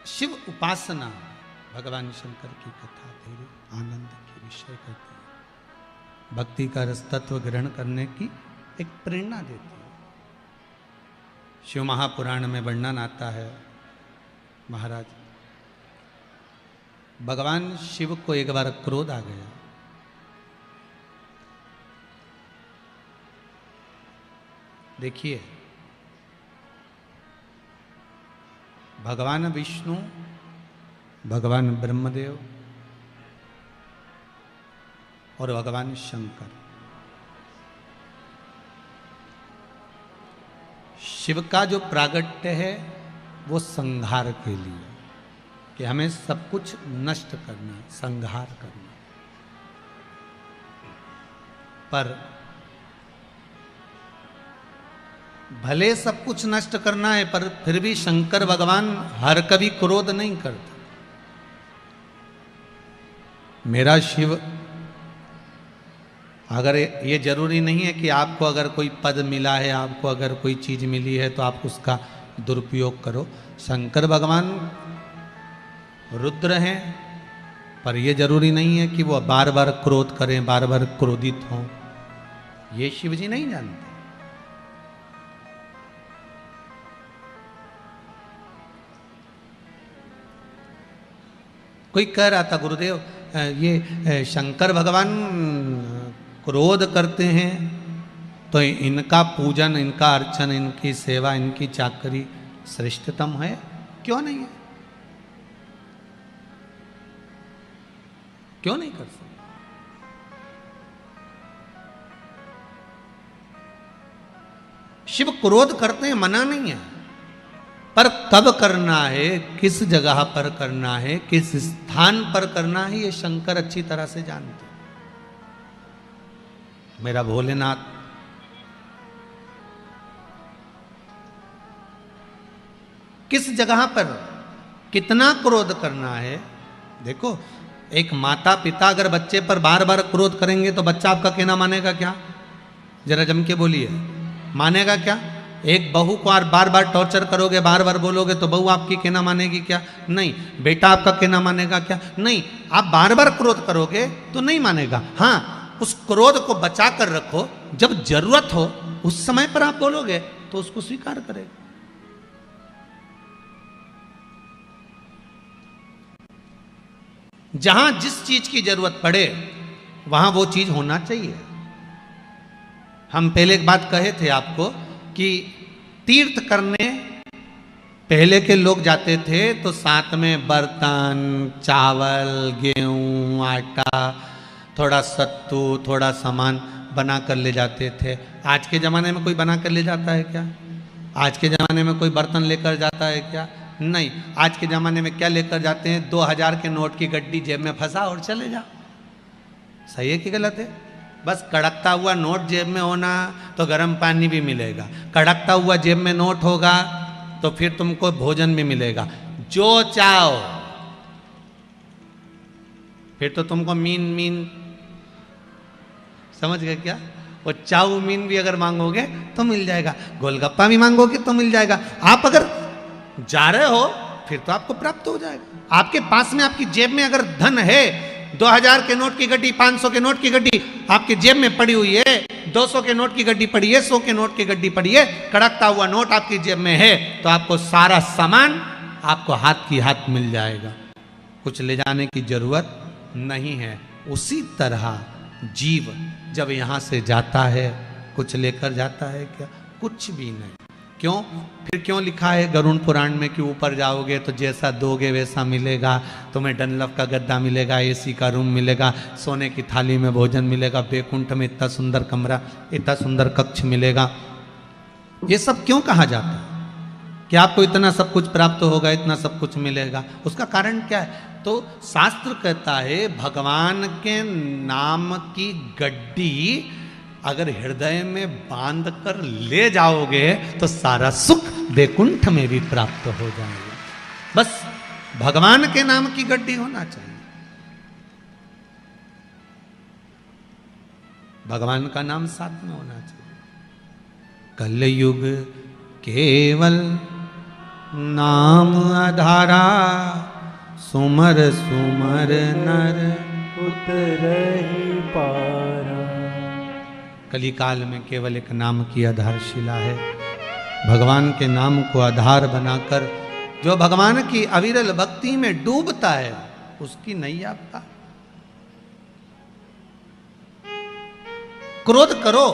शिव उपासना भगवान शंकर की कथा तेरे आनंद के विषय करती है, भक्ति का रस तत्व ग्रहण करने की एक प्रेरणा देती है। शिव महापुराण में वर्णन आता है, महाराज भगवान शिव को एक बार क्रोध आ गया। देखिए, भगवान विष्णु, भगवान ब्रह्मदेव और भगवान शंकर, शिव का जो प्रागट्य है वो संहार के लिए, कि हमें सब कुछ नष्ट करना, संहार करना। पर भले सब कुछ नष्ट करना है, पर फिर भी शंकर भगवान हर कभी क्रोध नहीं करते। मेरा शिव, अगर ये जरूरी नहीं है कि आपको अगर कोई पद मिला है, आपको अगर कोई चीज मिली है तो आप उसका दुरुपयोग करो। शंकर भगवान रुद्र हैं, पर यह जरूरी नहीं है कि वो बार बार क्रोध करें, बार बार क्रोधित हों। ये शिव जी नहीं जानते। कोई कह रहा था, गुरुदेव ये शंकर भगवान क्रोध करते हैं तो इनका पूजन, इनका अर्चन, इनकी सेवा, इनकी चाकरी श्रेष्ठतम है। क्यों नहीं है? क्यों नहीं कर सकते? शिव क्रोध करते हैं, मना नहीं है, पर कब करना है, किस जगह पर करना है, किस स्थान पर करना है, ये शंकर अच्छी तरह से जानते। मेरा भोलेनाथ किस जगह पर कितना क्रोध करना है। देखो, एक माता पिता अगर बच्चे पर बार बार क्रोध करेंगे तो बच्चा आपका कहना मानेगा क्या? जरा जम के बोलिए, मानेगा क्या? एक बहू को बार बार टॉर्चर करोगे, बार बार बोलोगे तो बहू आपकी कहना मानेगी क्या? नहीं। बेटा आपका कहना मानेगा क्या? नहीं। आप बार बार क्रोध करोगे तो नहीं मानेगा। हाँ, उस क्रोध को बचा कर रखो, जब जरूरत हो उस समय पर आप बोलोगे तो उसको स्वीकार करेगा। जहां जिस चीज की जरूरत पड़े वहां वो चीज होना चाहिए। हम पहले एक बात कहे थे आपको कि तीर्थ करने पहले के लोग जाते थे तो साथ में बर्तन, चावल, गेहूं, आटा, थोड़ा सत्तू, थोड़ा सामान बना कर ले जाते थे। आज के ज़माने में कोई बना कर ले जाता है क्या? आज के ज़माने में कोई बर्तन लेकर जाता है क्या? नहीं। आज के ज़माने में क्या लेकर जाते हैं? 2000 के नोट की गड्डी जेब में फंसा और चले जाओ। सही है कि गलत है? बस कड़कता हुआ नोट जेब में होना तो गर्म पानी भी मिलेगा, कड़कता हुआ जेब में नोट होगा तो फिर तुमको भोजन भी मिलेगा, जो चाहो। फिर तो तुमको मीन समझ गए क्या? वो चाउमीन भी अगर मांगोगे तो मिल जाएगा, गोलगप्पा भी मांगोगे तो मिल जाएगा। आप अगर जा रहे हो फिर तो आपको प्राप्त हो जाएगा। आपके पास में, आपकी जेब में अगर धन है, 2000 के नोट की गड्डी, 500 के नोट की गड्डी आपकी जेब में पड़ी हुई है, 200 के नोट की गड्डी पड़ी है, 100 के नोट की गड्डी पड़ी है, कड़कता हुआ नोट आपकी जेब में है, तो आपको सारा सामान आपको हाथ की हाथ मिल जाएगा, कुछ ले जाने की जरूरत नहीं है। उसी तरह जीव जब यहां से जाता है, कुछ लेकर जाता है क्या? कुछ भी नहीं। क्यों? फिर क्यों लिखा है गरुड़ पुराण में कि ऊपर जाओगे तो जैसा दोगे वैसा मिलेगा, तुम्हें डनलप का गद्दा मिलेगा, एसी का रूम मिलेगा, सोने की थाली में भोजन मिलेगा, बैकुंठ में इतना सुंदर कमरा, इतना सुंदर कक्ष मिलेगा। ये सब क्यों कहा जाता है कि आपको इतना सब कुछ प्राप्त होगा, इतना सब कुछ मिलेगा? उसका कारण क्या है? तो शास्त्र कहता है भगवान के नाम की गड्डी अगर हृदय में बांध कर ले जाओगे तो सारा सुख बैकुंठ में भी प्राप्त हो जाएगा। बस भगवान के नाम की गड्डी होना चाहिए। भगवान का नाम साथ में होना चाहिए। कलयुग केवल नाम आधारा सुमर सुमर नर उतरहि पारा। कलिकाल में केवल एक नाम की आधारशिला है। भगवान के नाम को आधार बनाकर जो भगवान की अविरल भक्ति में डूबता है उसकी नैया पार। क्रोध करो,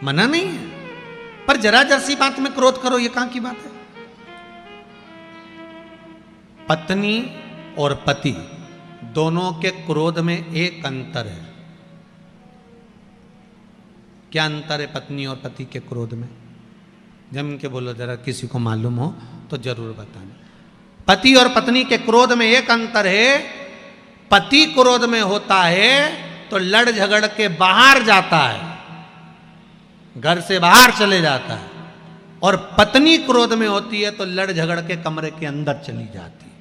मना नहीं है, पर जरा जैसी बात में क्रोध करो, ये कहां की बात है? पत्नी और पति दोनों के क्रोध में एक अंतर है। क्या अंतर है पत्नी और पति के क्रोध में? जम के बोलो, जरा किसी को मालूम हो तो जरूर बताना। पति और पत्नी के क्रोध में एक अंतर है। पति क्रोध में होता है तो लड़ झगड़ के बाहर जाता है, घर से बाहर चले जाता है, और पत्नी क्रोध में होती है तो लड़ झगड़ के कमरे के अंदर चली जाती है।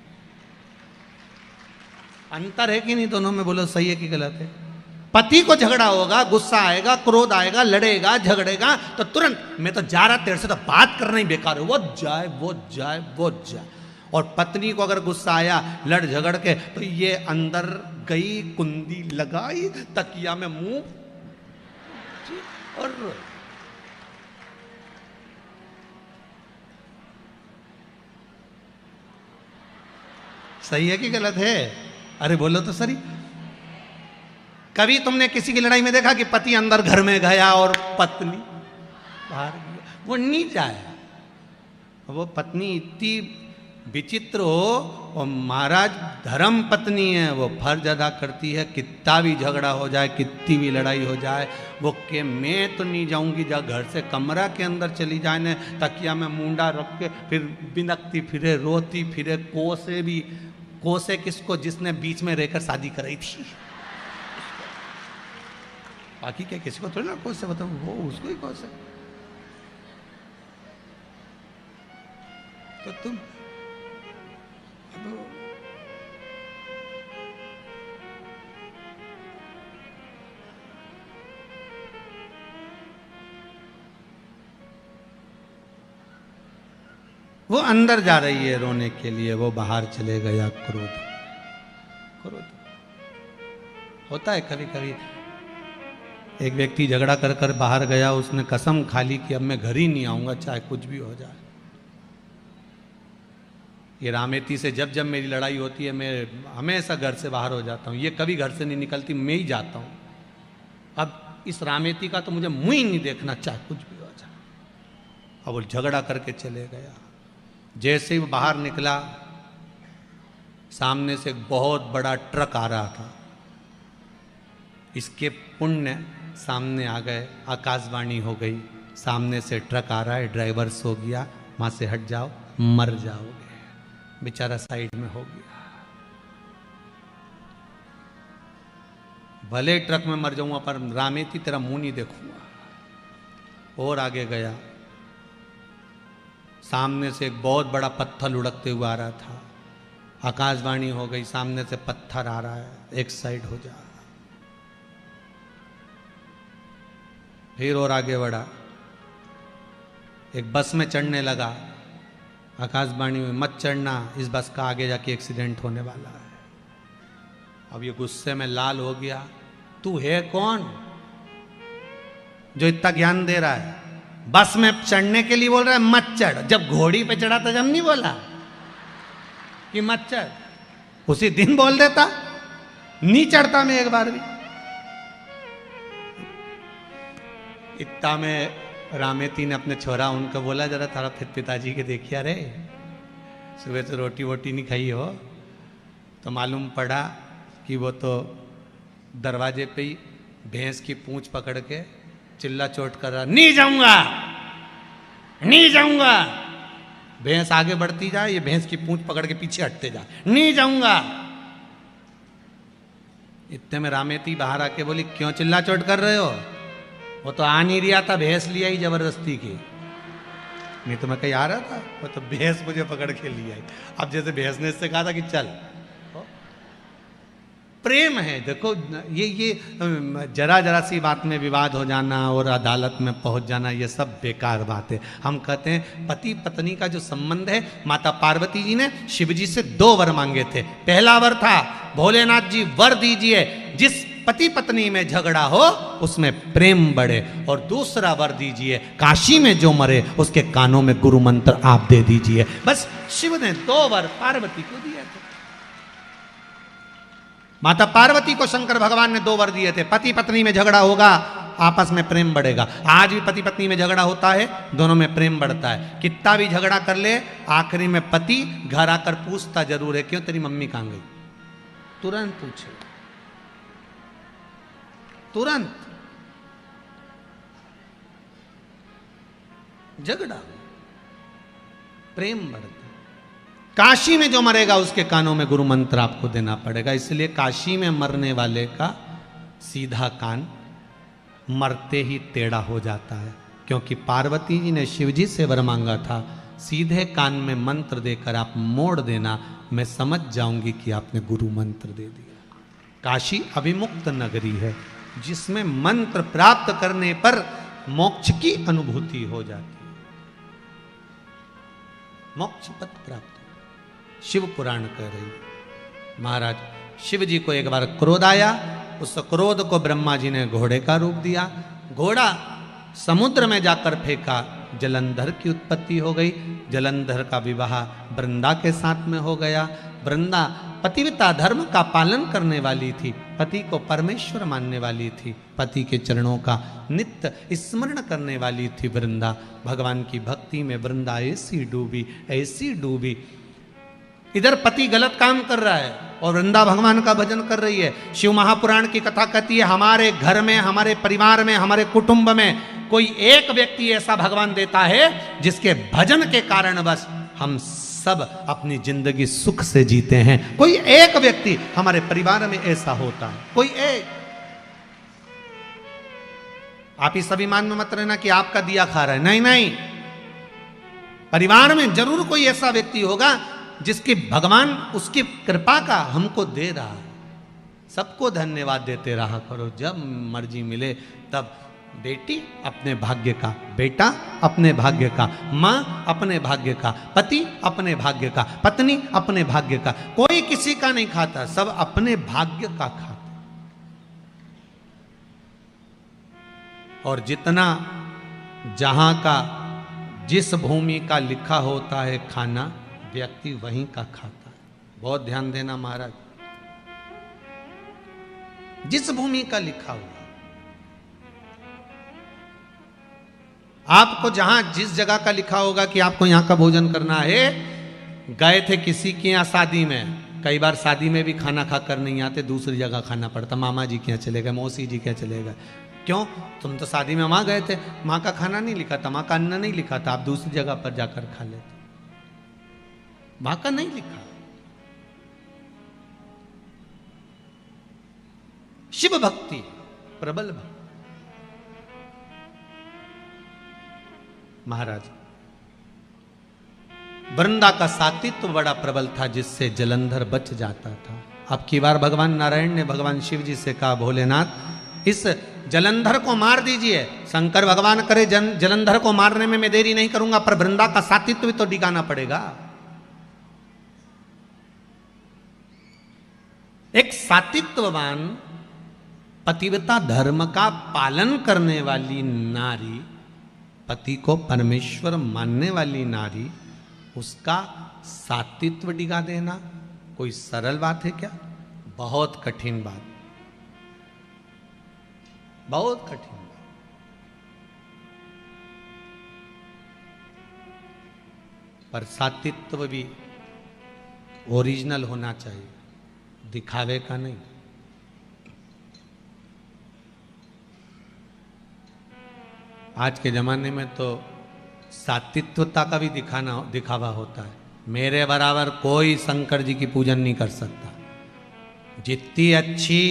अंतर है कि नहीं दोनों में? बोलो सही है कि गलत है? पति को झगड़ा होगा, गुस्सा आएगा, क्रोध आएगा, लड़ेगा, झगड़ेगा तो तुरंत मैं तो जा रहा, तेरे से तो बात करना ही बेकार है, वो जाए वो जाए वो जाए। और पत्नी को अगर गुस्सा आया, लड़ झगड़ के, तो ये अंदर गई, कुंडी लगाई, तकिया में मुंह और सही है कि गलत है? अरे बोलो तो सही। कभी तुमने किसी की लड़ाई में देखा कि पति अंदर घर में गया और पत्नी बाहर गया? वो नहीं जाया। वो पत्नी इतनी विचित्र हो, और महाराज धर्म पत्नी है, वो फर्ज अदा करती है। कितना भी झगड़ा हो जाए, कितनी भी लड़ाई हो जाए, वो के मैं तो नहीं जाऊंगी, जा घर से कमरा के अंदर चली जाए ने, तकिया में मुंडा रख के फिर बिनकती फिरे, रोती फिरे, कोसे किसको? जिसने बीच में रहकर शादी कराई थी। बाकी क्या किसी को थोड़ी ना कोसे, बताओ वो उसको ही कोसे। तो तुम वो अंदर जा रही है रोने के लिए, वो बाहर चले गया। क्रोध क्रोध होता है कभी कभी। एक व्यक्ति झगड़ा कर कर बाहर गया, उसने कसम खा ली कि अब मैं घर ही नहीं आऊंगा चाहे कुछ भी हो जाए। ये रामेती से जब जब मेरी लड़ाई होती है, मैं हमेशा घर से बाहर हो जाता हूँ। ये कभी घर से नहीं निकलती, मैं ही जाता हूँ। अब इस रामेती का तो मुझे मुंह ही नहीं देखना, चाहे कुछ भी हो जाए। अब वो झगड़ा करके चले गया। जैसे ही वो बाहर निकला, सामने से एक बहुत बड़ा ट्रक आ रहा था। इसके पुण्य सामने आ गए, आकाशवाणी हो गई, सामने से ट्रक आ रहा है, ड्राइवर सो गया, वहां से हट जाओ मर जाओगे। बेचारा साइड में हो गया। भले ट्रक में मर जाऊंगा पर रामेती तेरा मुंह नहीं देखूंगा। और आगे गया, सामने से एक बहुत बड़ा पत्थर लुढ़कते हुआ आ रहा था। आकाशवाणी हो गई, सामने से पत्थर आ रहा है, एक साइड हो जा। फिर और आगे बढ़ा, एक बस में चढ़ने लगा। आकाशवाणी में मत चढ़ना, इस बस का आगे जाके एक्सीडेंट होने वाला है। अब ये गुस्से में लाल हो गया। तू है कौन जो इतना ज्ञान दे रहा है? बस में चढ़ने के लिए बोल रहा है मत चढ़। जब घोड़ी पे चढ़ा था जब नहीं बोला कि मत चढ़? उसी दिन बोल देता, नहीं चढ़ता मैं एक बार भी। इतना में रामेती ने अपने छोरा उनको बोला, जरा थारा पिताजी के देखिए, रे सुबह से रोटी वोटी नहीं खाई हो। तो मालूम पड़ा कि वो तो दरवाजे पे ही भैंस की पूंछ पकड़ के चिल्ला चोट कर रहा, नहीं जाऊंगा नहीं जाऊंगा। भैंस आगे बढ़ती जाए, ये भैंस की पूंछ पकड़ के पीछे हटते जा, नहीं जाऊंगा। इतने में रामेती बाहर आके बोली, क्यों चिल्ला चोट कर रहे हो? वो तो आ नहीं रहा था, भैंस लिया ही जबरदस्ती की। नहीं तो मैं कहीं आ रहा था, वो तो भैंस मुझे पकड़ के लिया। अब जैसे भैंस ने इससे कहा था कि चल, प्रेम है। देखो ये जरा जरा सी बात में विवाद हो जाना और अदालत में पहुंच जाना, ये सब बेकार बात है। हम कहते हैं पति पत्नी का जो संबंध है, माता पार्वती जी ने शिव जी से 2 वर मांगे थे। पहला वर था, भोलेनाथ जी वर दीजिए जिस पति पत्नी में झगड़ा हो उसमें प्रेम बढ़े, और दूसरा वर दीजिए काशी में जो मरे उसके कानों में गुरु मंत्र आप दे दीजिए। बस शिव ने 2 वर पार्वती को दिए थे। माता पार्वती को शंकर भगवान ने 2 वर दिए थे, पति पत्नी में झगड़ा होगा आपस में प्रेम बढ़ेगा। आज भी पति पत्नी में झगड़ा होता है, दोनों में प्रेम बढ़ता है। कितना भी झगड़ा कर ले, आखिरी में पति घर आकर पूछता जरूर है, क्यों तेरी मम्मी कहां गई? तुरंत पूछे, तुरंत। झगड़ा, प्रेम बढ़ता। काशी में जो मरेगा उसके कानों में गुरु मंत्र आपको देना पड़ेगा। इसलिए काशी में मरने वाले का सीधा कान मरते ही टेढ़ा हो जाता है, क्योंकि पार्वती जी ने शिव जी से वर मांगा था, सीधे कान में मंत्र देकर आप मोड़ देना, मैं समझ जाऊंगी कि आपने गुरु मंत्र दे दिया। काशी अभिमुक्त नगरी है जिसमें मंत्र प्राप्त करने पर मोक्ष की अनुभूति हो जाती है, मोक्ष पद प्राप्त। शिव पुराण कह रही महाराज, शिव जी को एक बार क्रोध आया, उस क्रोध को ब्रह्मा जी ने घोड़े का रूप दिया। घोड़ा समुद्र में जाकर फेंका, जलंधर की उत्पत्ति हो गई। जलंधर का विवाह वृंदा के साथ में हो गया। वृंदा पतिव्रता धर्म का पालन करने वाली थी, पति को परमेश्वर मानने वाली थी, पति के चरणों का नित्य स्मरण करने वाली थी वृंदा। भगवान की भक्ति में वृंदा ऐसी डूबी, ऐसी डूबी। इधर पति गलत काम कर रहा है और वृंदा भगवान का भजन कर रही है। शिव महापुराण की कथा कहती है, हमारे घर में, हमारे परिवार में, हमारे कुटुंब में कोई एक व्यक्ति ऐसा भगवान देता है जिसके भजन के कारण बस हम सब अपनी जिंदगी सुख से जीते हैं। कोई एक व्यक्ति हमारे परिवार में ऐसा होता है, कोई एक। आप इस अभिमान में मत रहना कि आपका दिया खा रहा है, नहीं नहीं, परिवार में जरूर कोई ऐसा व्यक्ति होगा जिसकी भगवान उसकी कृपा का हमको दे रहा है। सबको धन्यवाद देते रहा करो, जब मर्जी मिले तब। बेटी अपने भाग्य का, बेटा अपने भाग्य का, माँ अपने भाग्य का, पति अपने भाग्य का, पत्नी अपने भाग्य का। कोई किसी का नहीं खाता, सब अपने भाग्य का खाता। और जितना जहां का जिस भूमि का लिखा होता है खाना, व्यक्ति वहीं का खाता है। बहुत ध्यान देना महाराज, जिस भूमि का लिखा हुआ, आपको जहां जिस जगह का लिखा होगा कि आपको यहां का भोजन करना है। गए थे किसी के यहां शादी में, कई बार शादी में भी खाना खाकर नहीं आते, दूसरी जगह खाना पड़ता। मामा जी के यहाँ चले गए, मौसी जी के यहाँ चले गए। क्यों? तुम तो शादी में वहां गए थे, माँ का खाना नहीं लिखा था, माँ का अन्न नहीं लिखा था, आप दूसरी जगह पर जाकर खा लेते। मां का नहीं लिखा। शिव भक्ति प्रबल भक्ति। महाराज, वृंदा का सातित्व बड़ा प्रबल था जिससे जलंधर बच जाता था। अब की बार भगवान नारायण ने भगवान शिव जी से कहा, भोलेनाथ इस जलंधर को मार दीजिए। शंकर भगवान करे जलंधर को मारने में मैं देरी नहीं करूंगा, पर वृंदा का सातित्व भी तो डिगाना पड़ेगा। एक सातित्ववान पतिव्रता धर्म का पालन करने वाली नारी, पति को परमेश्वर मानने वाली नारी, उसका सातित्व डिगा देना कोई सरल बात है क्या? बहुत कठिन बात, बहुत कठिन बात। पर सातित्व भी ओरिजिनल होना चाहिए, दिखावे का नहीं। आज के जमाने में तो सातित्वता का भी दिखावा होता है। मेरे बराबर कोई शंकर जी की पूजन नहीं कर सकता। जितनी अच्छी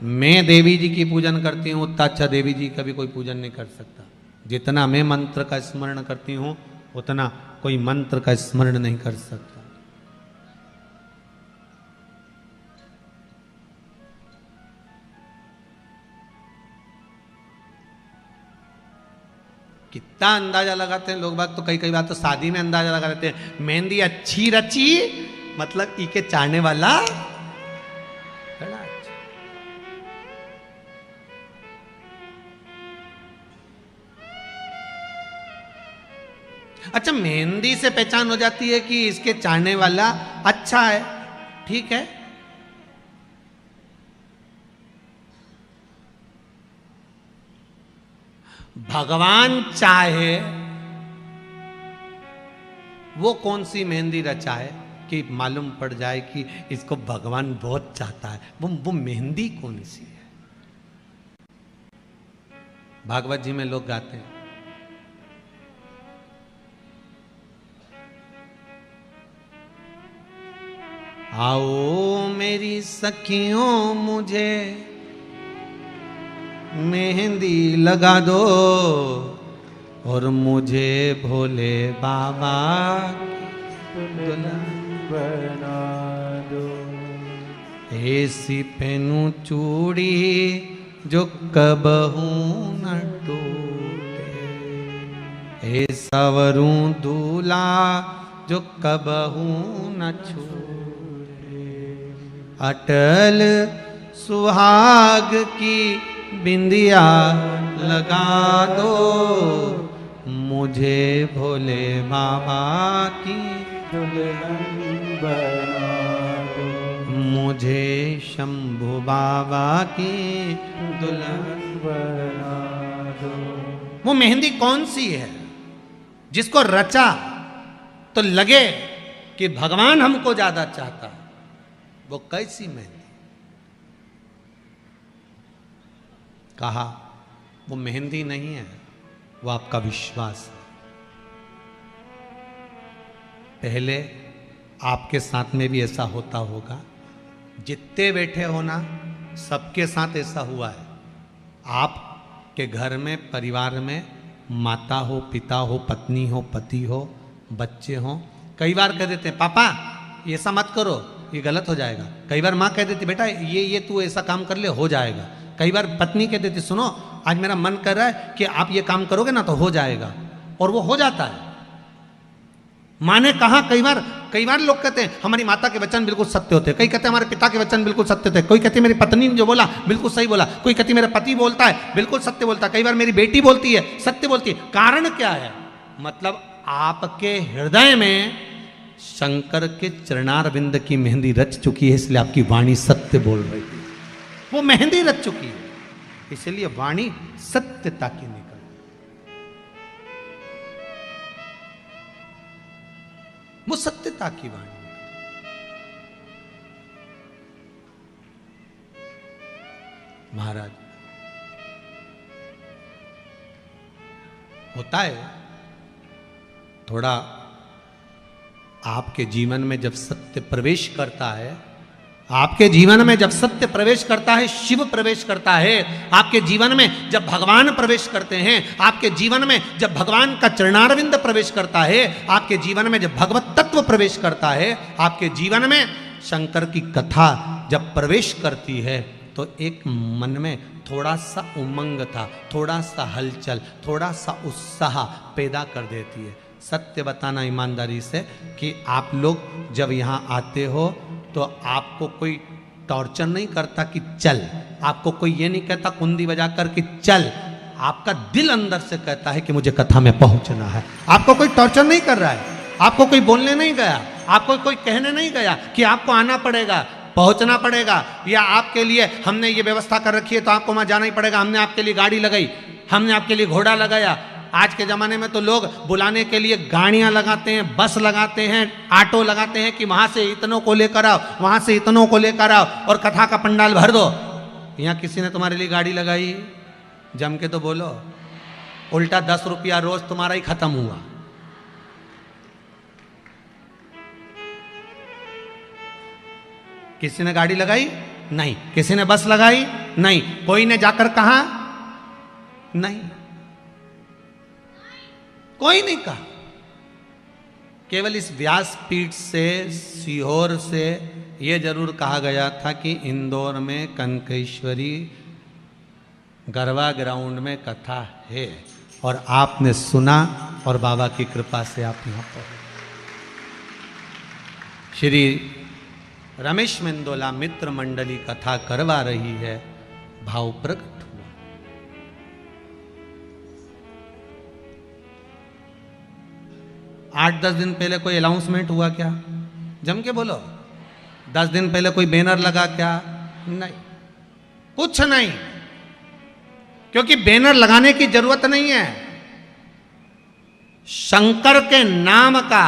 मैं देवी जी की पूजन करती हूँ उतना अच्छा देवी जी का भी कोई पूजन नहीं कर सकता। जितना मैं मंत्र का स्मरण करती हूँ उतना कोई मंत्र का स्मरण नहीं कर सकता। कितना अंदाजा लगाते हैं लोग बाग, तो कई कई बार तो शादी में अंदाजा लगा लेते हैं, मेहंदी अच्छी रची मतलब ई के चाहने वाला बड़ा अच्छा। अच्छा, मेहंदी से पहचान हो जाती है कि इसके चाहने वाला अच्छा है, ठीक है। भगवान चाहे वो कौन सी मेहंदी रचाए कि मालूम पड़ जाए कि इसको भगवान बहुत चाहता है, वो मेहंदी कौन सी है। भागवत जी में लोग गाते हैं, आओ मेरी सखियों मुझे मेहंदी लगा दो और मुझे भोले बाबा दुल्हन बना दो। ऐसी पहनूं चूड़ी जो कबहू न टूटे, ऐसा वरूं दूल्हा जो कबहू न छूटे, अटल सुहाग की बिंदिया लगा दो मुझे भोले बाबा की दुल्हन बना दो। मुझे शंभु बाबा की दुल्हन बना दो। वो मेहंदी कौन सी है जिसको रचा तो लगे कि भगवान हमको ज्यादा चाहता है, वो कैसी मेहंदी। कहा वो मेहंदी नहीं है, वो आपका विश्वास है। पहले आपके साथ में भी ऐसा होता होगा, जितने बैठे हो ना सबके साथ ऐसा हुआ है। आपके घर में परिवार में माता हो, पिता हो, पत्नी हो, पति हो, बच्चे हो, कई बार कह देते हैं पापा ये ऐसा मत करो, ये गलत हो जाएगा। कई बार माँ कह देती बेटा ये तू ऐसा काम कर ले, हो जाएगा। कई बार पत्नी कह देती सुनो आज मेरा मन कर रहा है कि आप ये काम करोगे ना तो हो जाएगा, और वो हो जाता है। माँ ने कहा, कई बार लोग कहते हैं हमारी माता के वचन बिल्कुल सत्य होते हैं, कई कहते हैं हमारे पिता के वचन बिल्कुल सत्य होते हैं, कोई कहते हैं मेरी पत्नी ने जो बोला बिल्कुल सही बोला, कोई कहती मेरा पति बोलता है बिल्कुल सत्य बोलता है, कई बार मेरी बेटी बोलती है सत्य बोलती है। कारण क्या है? मतलब आपके हृदय में शंकर के चरणारविंद की मेहंदी रच चुकी है, इसलिए आपकी वाणी सत्य बोल रही है। वो मेहंदी रच चुकी है, इसलिए वाणी सत्यता की निकल। वो सत्यता की वाणी। महाराज होता है थोड़ा आपके जीवन में जब सत्य प्रवेश करता है, आपके जीवन में जब सत्य प्रवेश करता है, शिव प्रवेश करता है, आपके जीवन में जब भगवान प्रवेश करते हैं, आपके जीवन में जब भगवान का चरणारविंद प्रवेश करता है, आपके जीवन में जब भगवत तत्व प्रवेश करता है, आपके जीवन में शंकर की कथा जब प्रवेश करती है, तो एक मन में थोड़ा सा उमंग था, थोड़ा सा हलचल, थोड़ा सा उत्साह पैदा कर देती है। सत्य बताना ईमानदारी से कि आप लोग जब यहाँ आते हो तो आपको कोई टॉर्चर नहीं करता कि चल, आपको कोई ये नहीं कहता कुंडी बजा कर कि चल, आपका दिल अंदर से कहता है कि मुझे कथा में पहुंचना है। आपको कोई टॉर्चर नहीं कर रहा है, आपको कोई बोलने नहीं गया, आपको कोई कहने नहीं गया कि आपको आना पड़ेगा, पहुंचना पड़ेगा, या आपके लिए हमने ये व्यवस्था कर रखी है तो आपको वहां जाना ही पड़ेगा, हमने आपके लिए गाड़ी लगाई, हमने आपके लिए घोड़ा लगाया। आज के ज़माने में तो लोग बुलाने के लिए गाड़ियां लगाते हैं, बस लगाते हैं, ऑटो लगाते हैं कि वहां से इतनों को लेकर आओ, वहां से इतनों को लेकर आओ और कथा का पंडाल भर दो। यहाँ किसी ने तुम्हारे लिए गाड़ी लगाई? जम के तो बोलो। उल्टा 10 रुपया रोज तुम्हारा ही खत्म हुआ। किसी ने गाड़ी लगाई? नहीं। किसी ने बस लगाई? नहीं। कोई ने जाकर कहा? नहीं, कोई नहीं कहा। केवल इस व्यासपीठ से, सीहोर से यह जरूर कहा गया था कि इंदौर में कनकेश्वरी गरबा ग्राउंड में कथा है, और आपने सुना और बाबा की कृपा से आप यहां पहुंचे। श्री रमेश मेंदोला मित्र मंडली कथा करवा रही है, भाव प्रकट हुआ। 8-10 दिन पहले कोई अनाउंसमेंट हुआ क्या? जम के बोलो। 10 दिन पहले कोई बैनर लगा क्या? नहीं, कुछ नहीं, क्योंकि बैनर लगाने की जरूरत नहीं है। शंकर के नाम का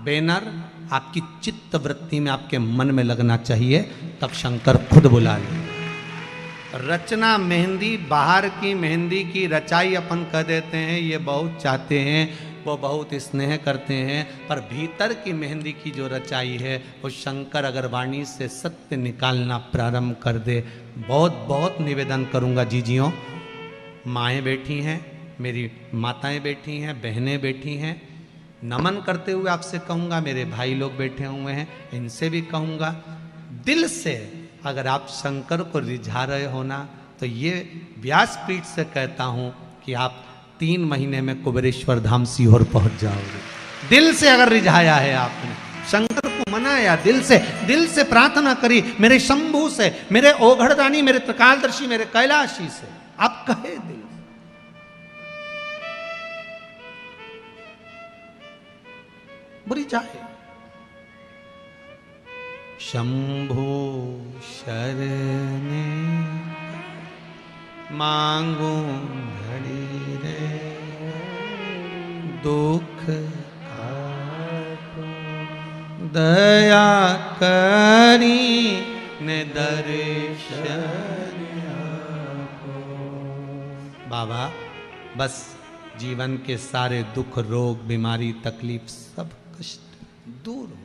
बैनर आपकी चित्त वृत्ति में, आपके मन में लगना चाहिए, तब शंकर खुद बुला ले। रचना मेहंदी, बाहर की मेहंदी की रचाई अपन कह देते हैं, ये बहुत चाहते हैं, वो बहुत स्नेह करते हैं, पर भीतर की मेहंदी की जो रचाई है वो शंकर अगर वाणी से सत्य निकालना प्रारंभ कर दे। बहुत बहुत निवेदन करूंगा जीजियों, माएँ बैठी हैं, मेरी माताएं बैठी हैं, बहनें बैठी हैं, नमन करते हुए आपसे कहूँगा, मेरे भाई लोग बैठे हुए हैं, इनसे भी कहूँगा, दिल से अगर आप शंकर को रिझा रहे हो ना, तो ये व्यासपीठ से कहता हूँ कि आप 3 महीने में कुबेरेश्वर धाम सीहोर पहुँच जाओगे। दिल से अगर रिझाया है आपने, शंकर को मनाया, दिल से प्रार्थना करी, मेरे शंभू से, मेरे ओघड़दानी, मेरे त्रिकालदर्शी, मेरे कैलाशी से आप कहे दिल। बुरी जाए शंभो शरणे मांगू घड़ी रे, दुख दया करी ने दर्शन। बाबा बस जीवन के सारे दुख, रोग, बीमारी, तकलीफ, सब कष्ट दूर हो।